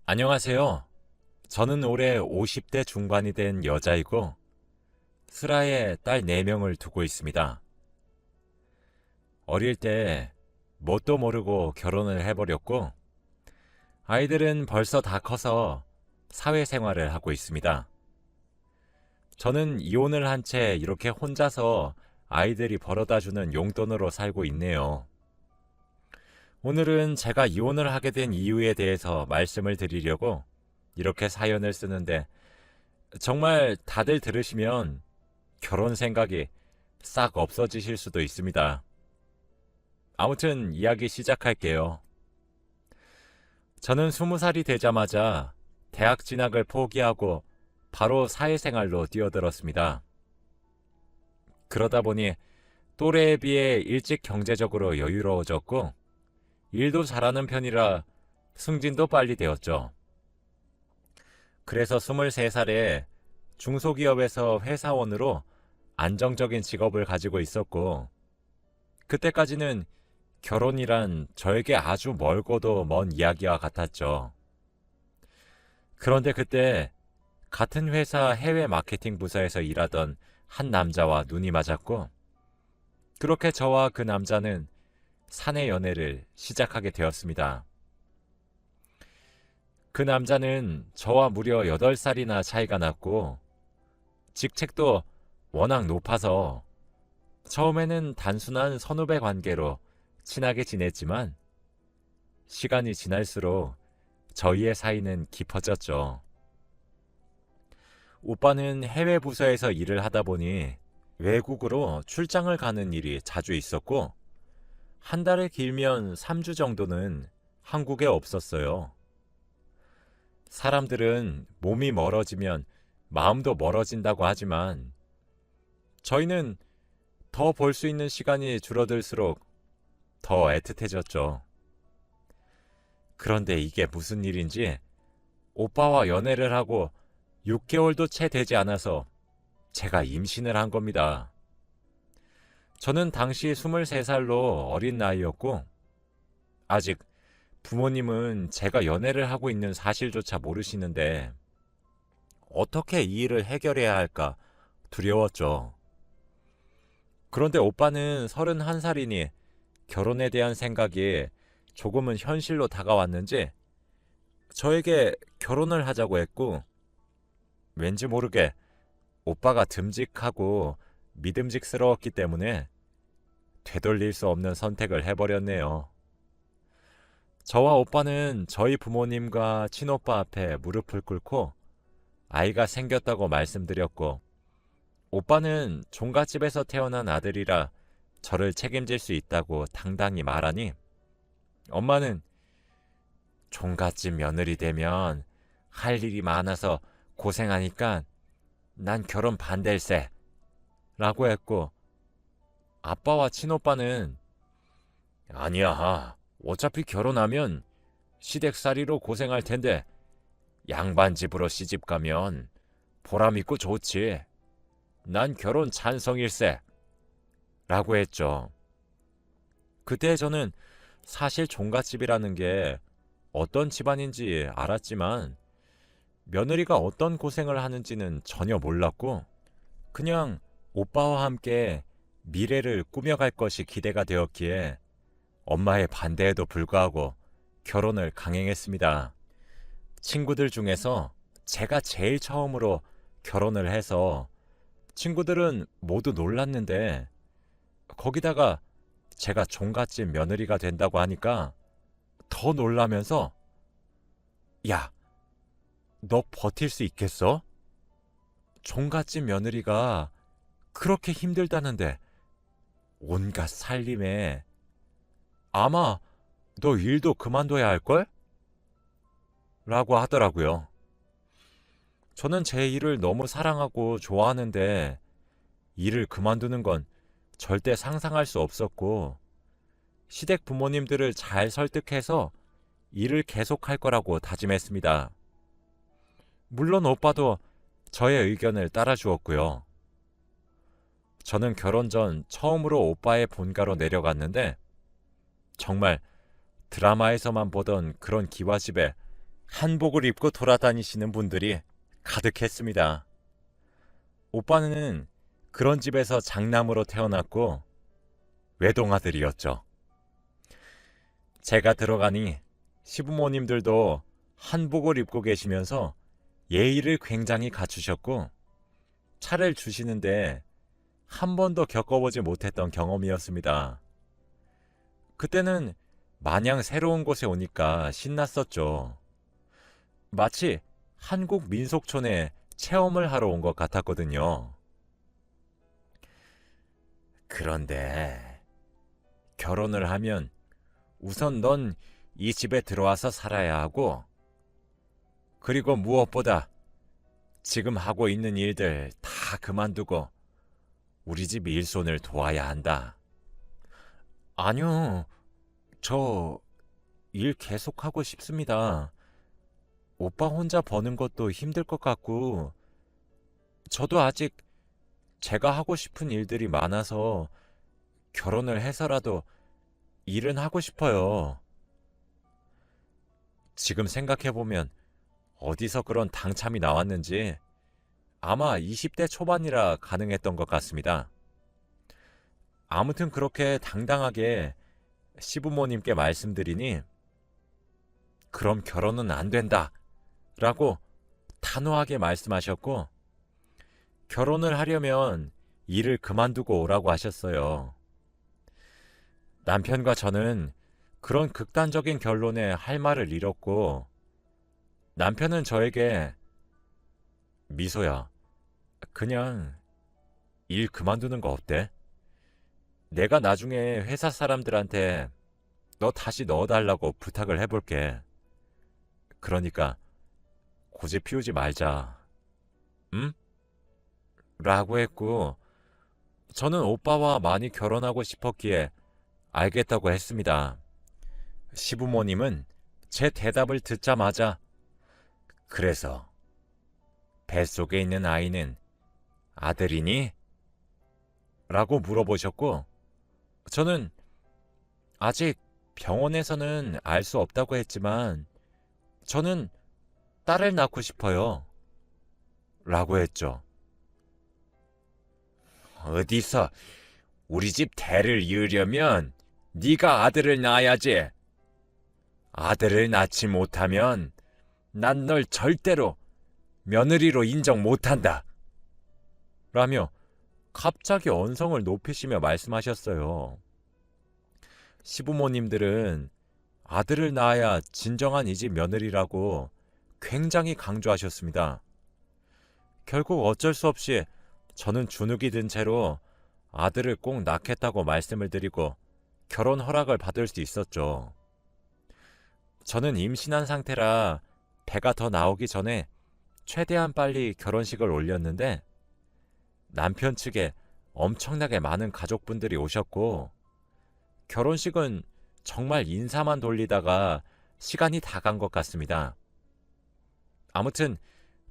안녕하세요. 저는 올해 50대 중반이 된 여자이고, 슬하에 딸 4명을 두고 있습니다. 어릴 때 뭣도 모르고 결혼을 해버렸고, 아이들은 벌써 다 커서 사회생활을 하고 있습니다. 저는 이혼을 한 채 이렇게 혼자서 아이들이 벌어다주는 용돈으로 살고 있네요. 오늘은 제가 이혼을 하게 된 이유에 대해서 말씀을 드리려고 이렇게 사연을 쓰는데, 정말 다들 들으시면 결혼 생각이 싹 없어지실 수도 있습니다. 아무튼 이야기 시작할게요. 저는 20살이 되자마자 대학 진학을 포기하고 바로 사회생활로 뛰어들었습니다. 그러다 보니 또래에 비해 일찍 경제적으로 여유로워졌고, 일도 잘하는 편이라 승진도 빨리 되었죠. 그래서 23살에 중소기업에서 회사원으로 안정적인 직업을 가지고 있었고, 그때까지는 결혼이란 저에게 아주 멀고도 먼 이야기와 같았죠. 그런데 그때 같은 회사 해외 마케팅 부서에서 일하던 한 남자와 눈이 맞았고, 그렇게 저와 그 남자는 사내 연애를 시작하게 되었습니다. 그 남자는 저와 무려 8살이나 차이가 났고, 직책도 워낙 높아서 처음에는 단순한 선후배 관계로 친하게 지냈지만, 시간이 지날수록 저희의 사이는 깊어졌죠. 오빠는 해외 부서에서 일을 하다 보니 외국으로 출장을 가는 일이 자주 있었고, 한 달에 길면 3주 정도는 한국에 없었어요. 사람들은 몸이 멀어지면 마음도 멀어진다고 하지만, 저희는 더 볼 수 있는 시간이 줄어들수록 더 애틋해졌죠. 그런데 이게 무슨 일인지 오빠와 연애를 하고 6개월도 채 되지 않아서 제가 임신을 한 겁니다. 저는 당시 23살로 어린 나이였고, 아직 부모님은 제가 연애를 하고 있는 사실조차 모르시는데 어떻게 이 일을 해결해야 할까 두려웠죠. 그런데 오빠는 31살이니 결혼에 대한 생각이 조금은 현실로 다가왔는지 저에게 결혼을 하자고 했고, 왠지 모르게 오빠가 듬직하고 믿음직스러웠기 때문에 되돌릴 수 없는 선택을 해버렸네요. 저와 오빠는 저희 부모님과 친오빠 앞에 무릎을 꿇고 아이가 생겼다고 말씀드렸고, 오빠는 종갓집에서 태어난 아들이라 저를 책임질 수 있다고 당당히 말하니, 엄마는 종갓집 며느리 되면 할 일이 많아서 고생하니까 난 결혼 반댈세 라고 했고, 아빠와 친오빠는 아니야, 어차피 결혼하면 시댁살이로 고생할 텐데 양반집으로 시집가면 보람있고 좋지, 난 결혼 찬성일세 라고 했죠. 그때 저는 사실 종갓집이라는 게 어떤 집안인지 알았지만, 며느리가 어떤 고생을 하는지는 전혀 몰랐고, 그냥 오빠와 함께 미래를 꾸며갈 것이 기대가 되었기에 엄마의 반대에도 불구하고 결혼을 강행했습니다. 친구들 중에서 제가 제일 처음으로 결혼을 해서 친구들은 모두 놀랐는데, 거기다가 제가 종갓집 며느리가 된다고 하니까 더 놀라면서, 야, 너 버틸 수 있겠어? 종갓집 며느리가 그렇게 힘들다는데 온갖 살림에 아마 너 일도 그만둬야 할걸? 라고 하더라고요. 저는 제 일을 너무 사랑하고 좋아하는데 일을 그만두는 건 절대 상상할 수 없었고, 시댁 부모님들을 잘 설득해서 일을 계속할 거라고 다짐했습니다. 물론 오빠도 저의 의견을 따라주었고요. 저는 결혼 전 처음으로 오빠의 본가로 내려갔는데, 정말 드라마에서만 보던 그런 기와집에 한복을 입고 돌아다니시는 분들이 가득했습니다. 오빠는 그런 집에서 장남으로 태어났고 외동아들이었죠. 제가 들어가니 시부모님들도 한복을 입고 계시면서 예의를 굉장히 갖추셨고 차를 주시는데 한 번도 겪어보지 못했던 경험이었습니다. 그때는 마냥 새로운 곳에 오니까 신났었죠. 마치 한국 민속촌에 체험을 하러 온 것 같았거든요. 그런데 결혼을 하면 우선 넌 이 집에 들어와서 살아야 하고, 그리고 무엇보다 지금 하고 있는 일들 다 그만두고 우리 집 일손을 도와야 한다. 아니요, 저 일 계속하고 싶습니다. 오빠 혼자 버는 것도 힘들 것 같고, 저도 아직 제가 하고 싶은 일들이 많아서 결혼을 해서라도 일은 하고 싶어요. 지금 생각해보면 어디서 그런 당참이 나왔는지 아마 20대 초반이라 가능했던 것 같습니다. 아무튼 그렇게 당당하게 시부모님께 말씀드리니 그럼 결혼은 안 된다 라고 단호하게 말씀하셨고 결혼을 하려면 일을 그만두고 오라고 하셨어요. 남편과 저는 그런 극단적인 결론에 할 말을 잃었고 남편은 저에게 미소야, 그냥 일 그만두는 거 어때? 내가 나중에 회사 사람들한테 너 다시 넣어달라고 부탁을 해볼게. 그러니까 고집 피우지 말자. 응? 라고 했고 저는 오빠와 많이 결혼하고 싶었기에 알겠다고 했습니다. 시부모님은 제 대답을 듣자마자 그래서 뱃속에 있는 아이는 아들이니? 라고 물어보셨고 저는 아직 병원에서는 알 수 없다고 했지만 저는 딸을 낳고 싶어요. 라고 했죠. 어디서 우리 집 대를 이으려면 네가 아들을 낳아야지. 아들을 낳지 못하면 난 널 절대로 며느리로 인정 못한다. 라며 갑자기 언성을 높이시며 말씀하셨어요. 시부모님들은 아들을 낳아야 진정한 이 집 며느리라고 굉장히 강조하셨습니다. 결국 어쩔 수 없이 저는 주눅이 든 채로 아들을 꼭 낳겠다고 말씀을 드리고 결혼 허락을 받을 수 있었죠. 저는 임신한 상태라 배가 더 나오기 전에 최대한 빨리 결혼식을 올렸는데 남편 측에 엄청나게 많은 가족분들이 오셨고 결혼식은 정말 인사만 돌리다가 시간이 다 간 것 같습니다. 아무튼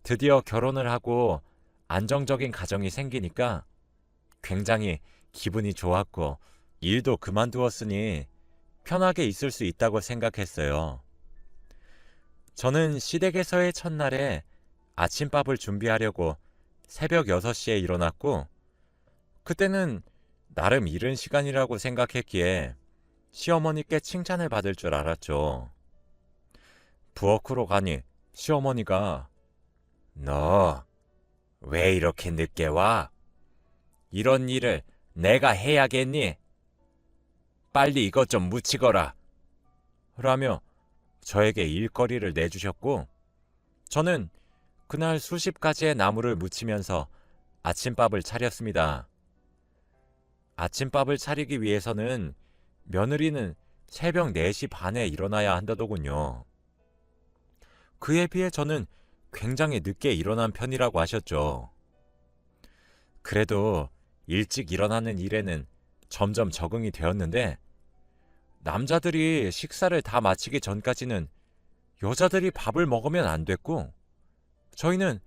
드디어 결혼을 하고 안정적인 가정이 생기니까 굉장히 기분이 좋았고 일도 그만두었으니 편하게 있을 수 있다고 생각했어요. 저는 시댁에서의 첫날에 아침밥을 준비하려고 새벽 6시에 일어났고 그때는 나름 이른 시간이라고 생각했기에 시어머니께 칭찬을 받을 줄 알았죠. 부엌으로 가니 시어머니가 너 왜 이렇게 늦게 와? 이런 일을 내가 해야겠니? 빨리 이것 좀 묻히거라. 라며 저에게 일거리를 내주셨고 저는 그날 수십 가지의 나무를 묻히면서 아침밥을 차렸습니다. 아침밥을 차리기 위해서는 며느리는 새벽 4시 반에 일어나야 한다더군요. 그에 비해 저는 굉장히 늦게 일어난 편이라고 하셨죠. 그래도 일찍 일어나는 일에는 점점 적응이 되었는데 남자들이 식사를 다 마치기 전까지는 여자들이 밥을 먹으면 안 됐고 저희는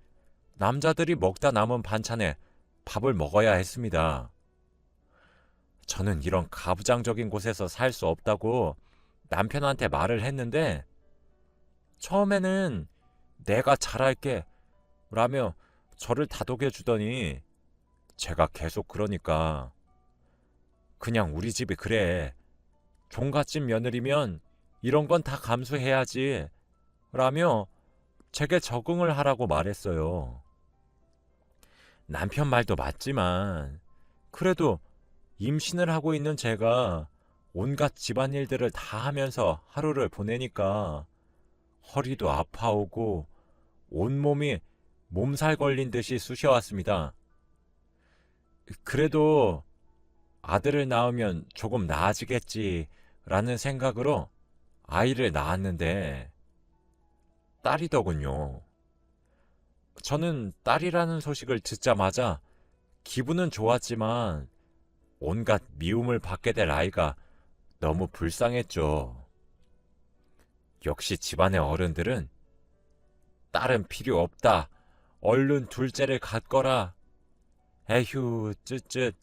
남자들이 먹다 남은 반찬에 밥을 먹어야 했습니다. 저는 이런 가부장적인 곳에서 살 수 없다고 남편한테 말을 했는데 처음에는 내가 잘할게 라며 저를 다독여 주더니 제가 계속 그러니까 그냥 우리 집이 그래. 종갓집 며느리면 이런 건 다 감수해야지 라며 제게 적응을 하라고 말했어요. 남편 말도 맞지만 그래도 임신을 하고 있는 제가 온갖 집안일들을 다 하면서 하루를 보내니까 허리도 아파오고 온몸이 몸살 걸린 듯이 쑤셔왔습니다. 그래도 아들을 낳으면 조금 나아지겠지라는 생각으로 아이를 낳았는데 딸이더군요. 저는 딸이라는 소식을 듣자마자 기분은 좋았지만 온갖 미움을 받게 될 아이가 너무 불쌍했죠. 역시 집안의 어른들은 딸은 필요 없다. 얼른 둘째를 갖거라. 에휴, 쯧쯧.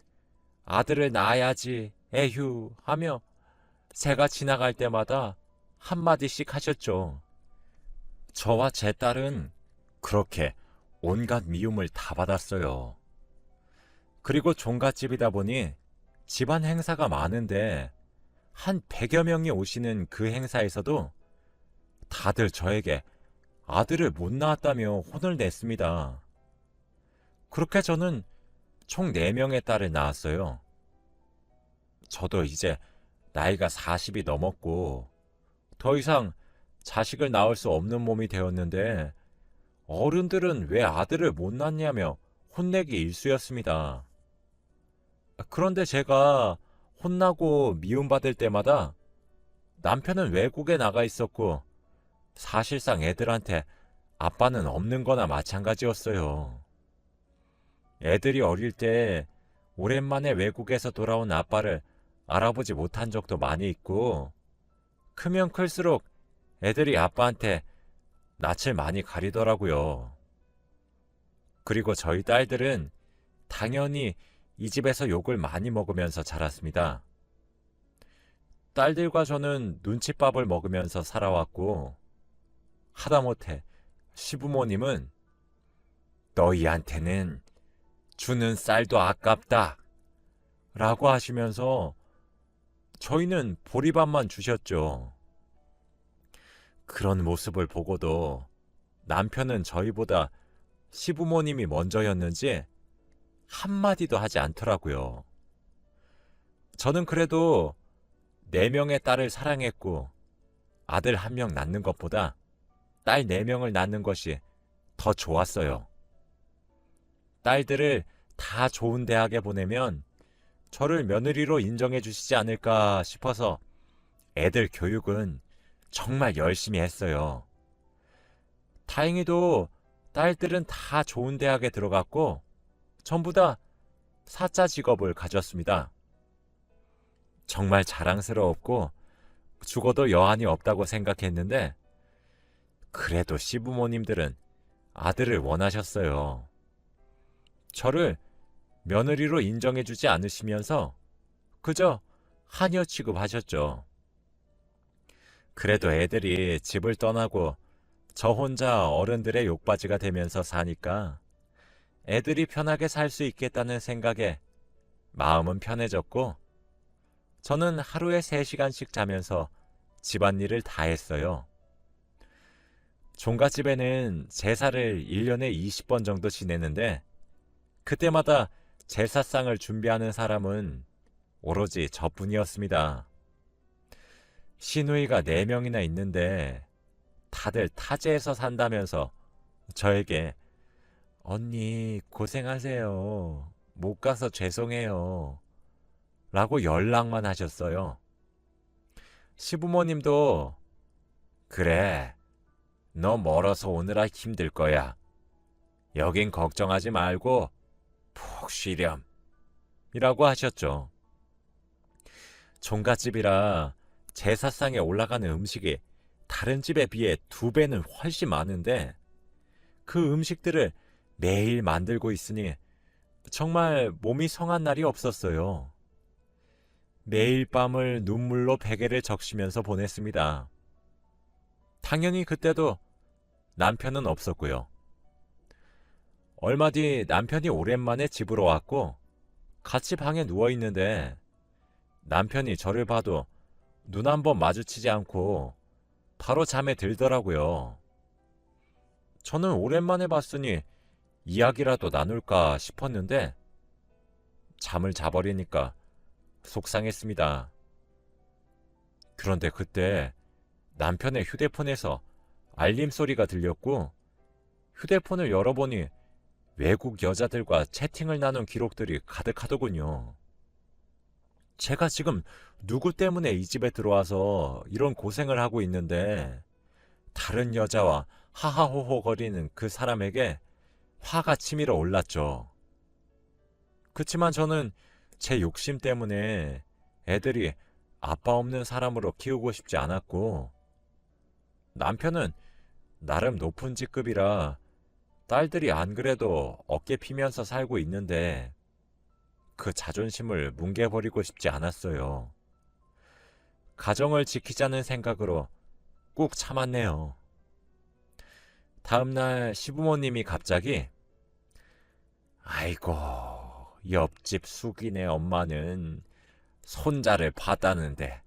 아들을 낳아야지. 에휴 하며 새가 지나갈 때마다 한마디씩 하셨죠. 저와 제 딸은 그렇게 온갖 미움을 다 받았어요. 그리고 종갓집이다 보니 집안 행사가 많은데 한 100여 명이 오시는 그 행사에서도 다들 저에게 아들을 못 낳았다며 혼을 냈습니다. 그렇게 저는 총 4명의 딸을 낳았어요. 저도 이제 나이가 40이 넘었고 더 이상 자식을 낳을 수 없는 몸이 되었는데 어른들은 왜 아들을 못 낳냐며 혼내기 일쑤였습니다. 그런데 제가 혼나고 미움받을 때마다 남편은 외국에 나가 있었고 사실상 애들한테 아빠는 없는 거나 마찬가지였어요. 애들이 어릴 때 오랜만에 외국에서 돌아온 아빠를 알아보지 못한 적도 많이 있고 크면 클수록 애들이 아빠한테 낯을 많이 가리더라고요. 그리고 저희 딸들은 당연히 이 집에서 욕을 많이 먹으면서 자랐습니다. 딸들과 저는 눈칫밥을 먹으면서 살아왔고 하다못해 시부모님은 너희한테는 주는 쌀도 아깝다 라고 하시면서 저희는 보리밥만 주셨죠. 그런 모습을 보고도 남편은 저희보다 시부모님이 먼저였는지 한마디도 하지 않더라고요. 저는 그래도 4명의 딸을 사랑했고 아들 1명 낳는 것보다 딸 4명을 낳는 것이 더 좋았어요. 딸들을 다 좋은 대학에 보내면 저를 며느리로 인정해 주시지 않을까 싶어서 애들 교육은 정말 열심히 했어요. 다행히도 딸들은 다 좋은 대학에 들어갔고 전부 다 사자 직업을 가졌습니다. 정말 자랑스러웠고 죽어도 여한이 없다고 생각했는데 그래도 시부모님들은 아들을 원하셨어요. 저를 며느리로 인정해주지 않으시면서 그저 하녀 취급하셨죠. 그래도 애들이 집을 떠나고 저 혼자 어른들의 욕바지가 되면서 사니까 애들이 편하게 살 수 있겠다는 생각에 마음은 편해졌고 저는 하루에 3시간씩 자면서 집안일을 다 했어요. 종갓집에는 제사를 1년에 20번 정도 지내는데 그때마다 제사상을 준비하는 사람은 오로지 저뿐이었습니다. 시누이가 4명이나 있는데 다들 타지에서 산다면서 저에게 언니 고생하세요. 못 가서 죄송해요. 라고 연락만 하셨어요. 시부모님도 그래, 너 멀어서 오느라 힘들 거야. 여긴 걱정하지 말고 푹 쉬렴. 이라고 하셨죠. 종갓집이라 제사상에 올라가는 음식이 다른 집에 비해 2배는 훨씬 많은데 그 음식들을 매일 만들고 있으니 정말 몸이 성한 날이 없었어요. 매일 밤을 눈물로 베개를 적시면서 보냈습니다. 당연히 그때도 남편은 없었고요. 얼마 뒤 남편이 오랜만에 집으로 왔고 같이 방에 누워 있는데 남편이 저를 봐도 눈 한 번 마주치지 않고 바로 잠에 들더라고요. 저는 오랜만에 봤으니 이야기라도 나눌까 싶었는데 잠을 자버리니까 속상했습니다. 그런데 그때 남편의 휴대폰에서 알림 소리가 들렸고 휴대폰을 열어보니 외국 여자들과 채팅을 나눈 기록들이 가득하더군요. 제가 지금 누구 때문에 이 집에 들어와서 이런 고생을 하고 있는데 다른 여자와 하하호호 거리는 그 사람에게 화가 치밀어 올랐죠. 그치만 저는 제 욕심 때문에 애들이 아빠 없는 사람으로 키우고 싶지 않았고 남편은 나름 높은 직급이라 딸들이 안 그래도 어깨 피면서 살고 있는데 그 자존심을 뭉개버리고 싶지 않았어요. 가정을 지키자는 생각으로 꾹 참았네요. 다음날 시부모님이 갑자기 아이고 옆집 숙이네 엄마는 손자를 받았는데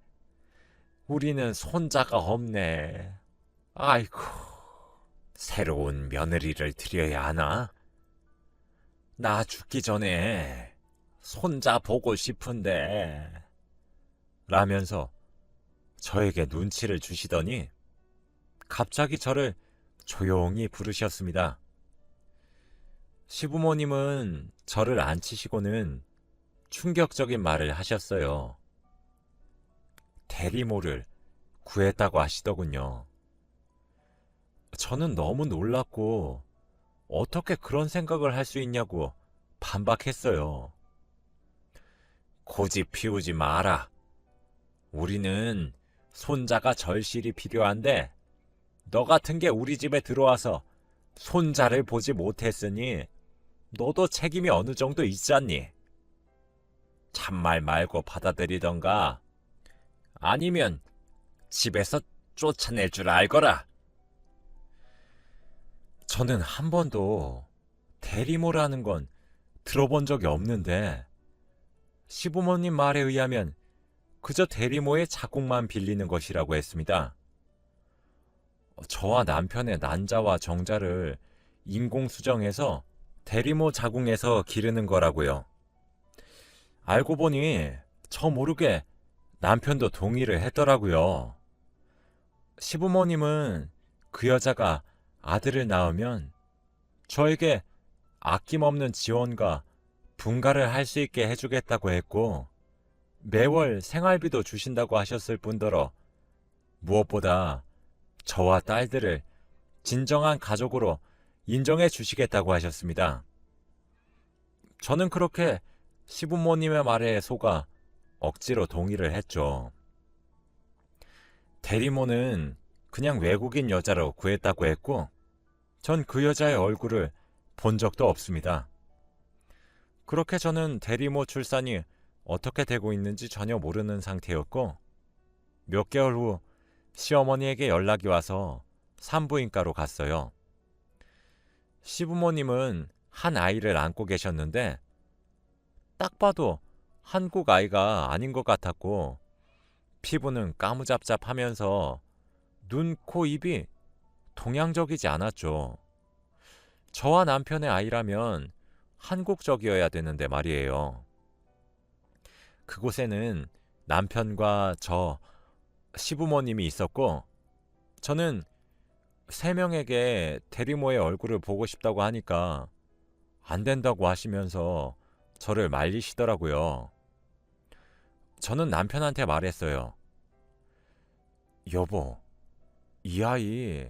우리는 손자가 없네. 아이고 새로운 며느리를 드려야 하나? 나 죽기 전에 손자 보고 싶은데 라면서 저에게 눈치를 주시더니 갑자기 저를 조용히 부르셨습니다. 시부모님은 저를 앉히시고는 충격적인 말을 하셨어요. 대리모를 구했다고 하시더군요. 저는 너무 놀랐고 어떻게 그런 생각을 할 수 있냐고 반박했어요. 고집 피우지 마라. 우리는 손자가 절실히 필요한데 너 같은 게 우리 집에 들어와서 손자를 보지 못했으니 너도 책임이 어느 정도 있잖니. 참말 말고 받아들이던가 아니면 집에서 쫓아낼 줄 알거라. 저는 한 번도 대리모라는 건 들어본 적이 없는데 시부모님 말에 의하면 그저 대리모의 자궁만 빌리는 것이라고 했습니다. 저와 남편의 난자와 정자를 인공수정해서 대리모 자궁에서 기르는 거라고요. 알고 보니 저 모르게 남편도 동의를 했더라고요. 시부모님은 그 여자가 아들을 낳으면 저에게 아낌없는 지원과 분가를 할 수 있게 해주겠다고 했고 매월 생활비도 주신다고 하셨을 뿐더러 무엇보다 저와 딸들을 진정한 가족으로 인정해 주시겠다고 하셨습니다. 저는 그렇게 시부모님의 말에 속아 억지로 동의를 했죠. 대리모는 그냥 외국인 여자로 구했다고 했고 전 그 여자의 얼굴을 본 적도 없습니다. 그렇게 저는 대리모 출산이 어떻게 되고 있는지 전혀 모르는 상태였고 몇 개월 후 시어머니에게 연락이 와서 산부인과로 갔어요. 시부모님은 한 아이를 안고 계셨는데 딱 봐도 한국 아이가 아닌 것 같았고 피부는 까무잡잡하면서 눈, 코, 입이 동양적이지 않았죠. 저와 남편의 아이라면 한국적이어야 되는데 말이에요. 그곳에는 남편과 저 시부모님이 있었고 저는 세 명에게 대리모의 얼굴을 보고 싶다고 하니까 안 된다고 하시면서 저를 말리시더라고요. 저는 남편한테 말했어요. 여보, 이 아이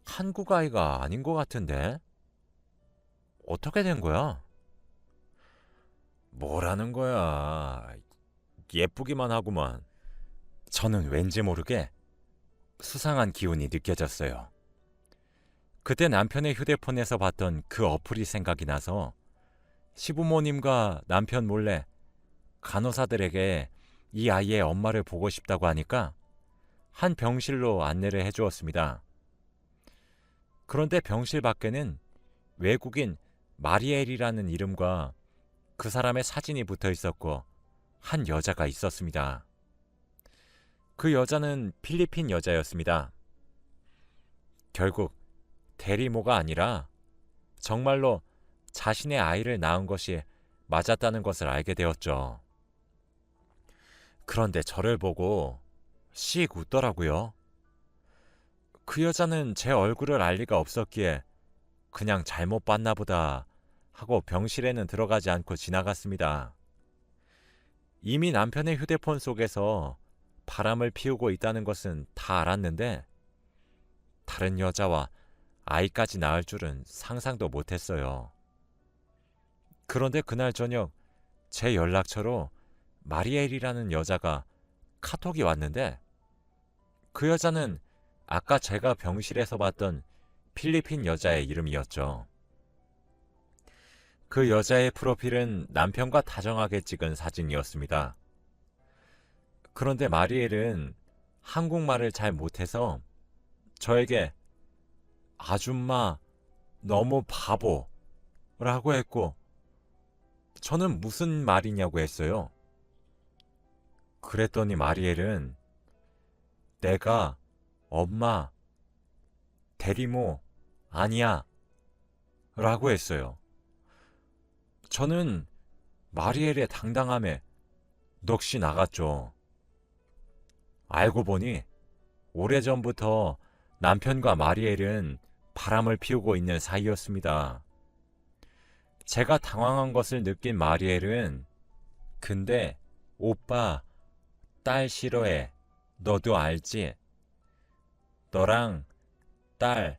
한국 아이가 아닌 것 같은데? 어떻게 된 거야? 뭐라는 거야. 예쁘기만 하구만. 저는 왠지 모르게 수상한 기운이 느껴졌어요. 그때 남편의 휴대폰에서 봤던 그 어플이 생각이 나서 시부모님과 남편 몰래 간호사들에게 이 아이의 엄마를 보고 싶다고 하니까 한 병실로 안내를 해주었습니다. 그런데 병실 밖에는 외국인 마리엘이라는 이름과 그 사람의 사진이 붙어 있었고 한 여자가 있었습니다. 그 여자는 필리핀 여자였습니다. 결국 대리모가 아니라 정말로 자신의 아이를 낳은 것이 맞았다는 것을 알게 되었죠. 그런데 저를 보고 씩 웃더라고요. 그 여자는 제 얼굴을 알 리가 없었기에 그냥 잘못 봤나 보다 하고 병실에는 들어가지 않고 지나갔습니다. 이미 남편의 휴대폰 속에서 바람을 피우고 있다는 것은 다 알았는데 다른 여자와 아이까지 낳을 줄은 상상도 못했어요. 그런데 그날 저녁 제 연락처로 마리엘이라는 여자가 카톡이 왔는데 그 여자는 아까 제가 병실에서 봤던 필리핀 여자의 이름이었죠. 그 여자의 프로필은 남편과 다정하게 찍은 사진이었습니다. 그런데 마리엘은 한국말을 잘 못해서 저에게 아줌마 너무 바보라고 했고 저는 무슨 말이냐고 했어요. 그랬더니 마리엘은 내가 엄마 대리모 아니야 라고 했어요. 저는 마리엘의 당당함에 넋이 나갔죠. 알고 보니 오래전부터 남편과 마리엘은 바람을 피우고 있는 사이였습니다. 제가 당황한 것을 느낀 마리엘은 근데 오빠 딸 싫어해. 너도 알지? 너랑 딸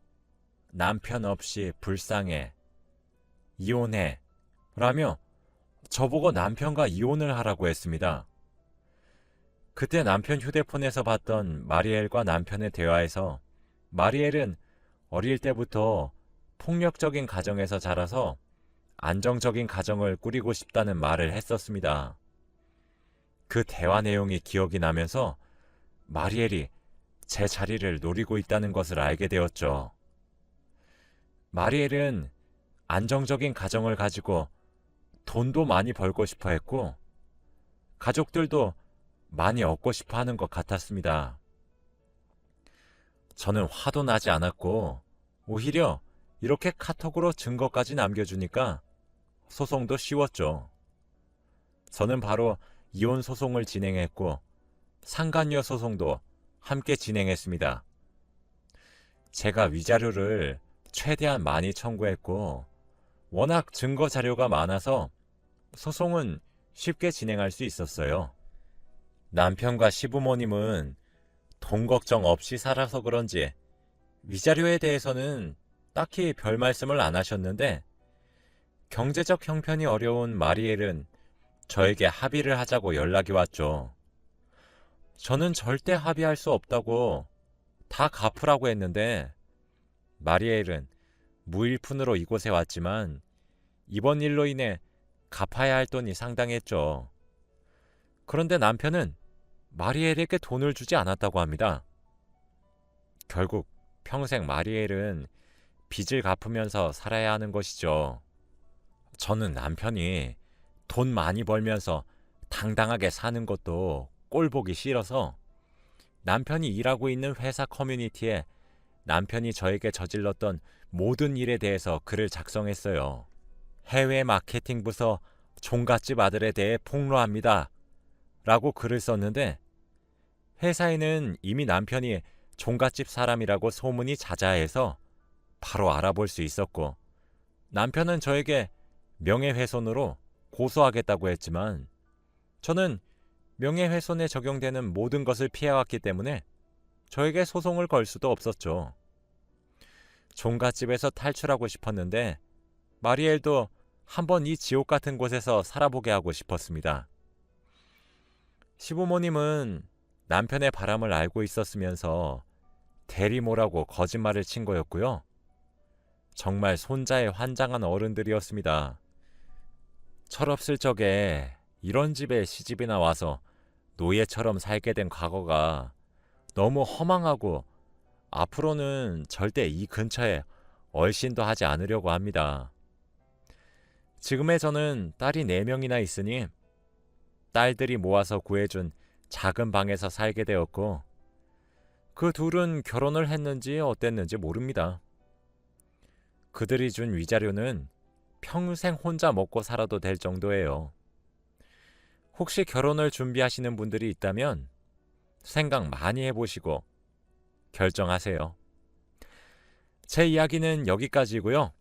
남편 없이 불쌍해. 이혼해. 라며 저보고 남편과 이혼을 하라고 했습니다. 그때 남편 휴대폰에서 봤던 마리엘과 남편의 대화에서 마리엘은 어릴 때부터 폭력적인 가정에서 자라서 안정적인 가정을 꾸리고 싶다는 말을 했었습니다. 그 대화 내용이 기억이 나면서 마리엘이 제 자리를 노리고 있다는 것을 알게 되었죠. 마리엘은 안정적인 가정을 가지고 돈도 많이 벌고 싶어 했고 가족들도 많이 얻고 싶어 하는 것 같았습니다. 저는 화도 나지 않았고 오히려 이렇게 카톡으로 증거까지 남겨주니까 소송도 쉬웠죠. 저는 바로 이혼 소송을 진행했고 상간녀 소송도 함께 진행했습니다. 제가 위자료를 최대한 많이 청구했고 워낙 증거 자료가 많아서 소송은 쉽게 진행할 수 있었어요. 남편과 시부모님은 돈 걱정 없이 살아서 그런지 위자료에 대해서는 딱히 별 말씀을 안 하셨는데 경제적 형편이 어려운 마리엘은 저에게 합의를 하자고 연락이 왔죠. 저는 절대 합의할 수 없다고 다 갚으라고 했는데 마리엘은 무일푼으로 이곳에 왔지만 이번 일로 인해 갚아야 할 돈이 상당했죠. 그런데 남편은 마리엘에게 돈을 주지 않았다고 합니다. 결국 평생 마리엘은 빚을 갚으면서 살아야 하는 것이죠. 저는 남편이 돈 많이 벌면서 당당하게 사는 것도 꼴보기 싫어서 남편이 일하고 있는 회사 커뮤니티에 남편이 저에게 저질렀던 모든 일에 대해서 글을 작성했어요. 해외 마케팅 부서 종갓집 아들에 대해 폭로합니다. 라고 글을 썼는데 회사에는 이미 남편이 종갓집 사람이라고 소문이 자자해서 바로 알아볼 수 있었고 남편은 저에게 명예훼손으로 고소하겠다고 했지만 저는 명예훼손에 적용되는 모든 것을 피해왔기 때문에 저에게 소송을 걸 수도 없었죠. 종갓집에서 탈출하고 싶었는데 마리엘도 한번 이 지옥 같은 곳에서 살아보게 하고 싶었습니다. 시부모님은 남편의 바람을 알고 있었으면서 대리모라고 거짓말을 친 거였고요. 정말 손자에 환장한 어른들이었습니다. 철없을 적에 이런 집에 시집이나 와서 노예처럼 살게 된 과거가 너무 허망하고 앞으로는 절대 이 근처에 얼씬도 하지 않으려고 합니다. 지금의 저는 딸이 4명이나 있으니 딸들이 모아서 구해준 작은 방에서 살게 되었고 그 둘은 결혼을 했는지 어땠는지 모릅니다. 그들이 준 위자료는 평생 혼자 먹고 살아도 될 정도예요. 혹시 결혼을 준비하시는 분들이 있다면 생각 많이 해보시고 결정하세요. 제 이야기는 여기까지고요.